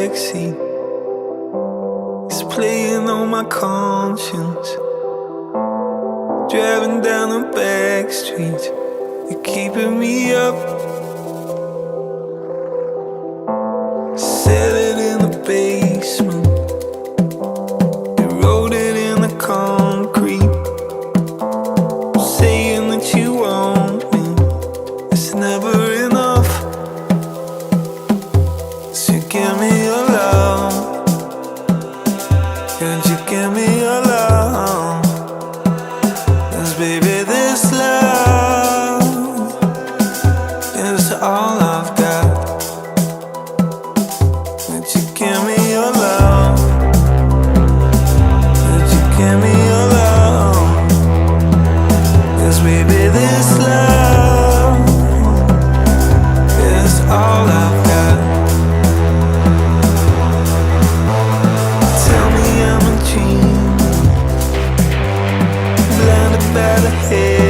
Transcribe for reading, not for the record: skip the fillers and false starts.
backseat. It's playing on my conscience. Driving down the back streets, you're keeping me up. Set it in the basement, you wrote it in the concrete, saying that you want me, it's never enough. So give me your love, could you give me your love? 'Cause baby, this love is all I've got. Could you give me your love? Could you give me your love? 'Cause baby, this love is all I've got. Tell me I'm a dream, blinded by the head.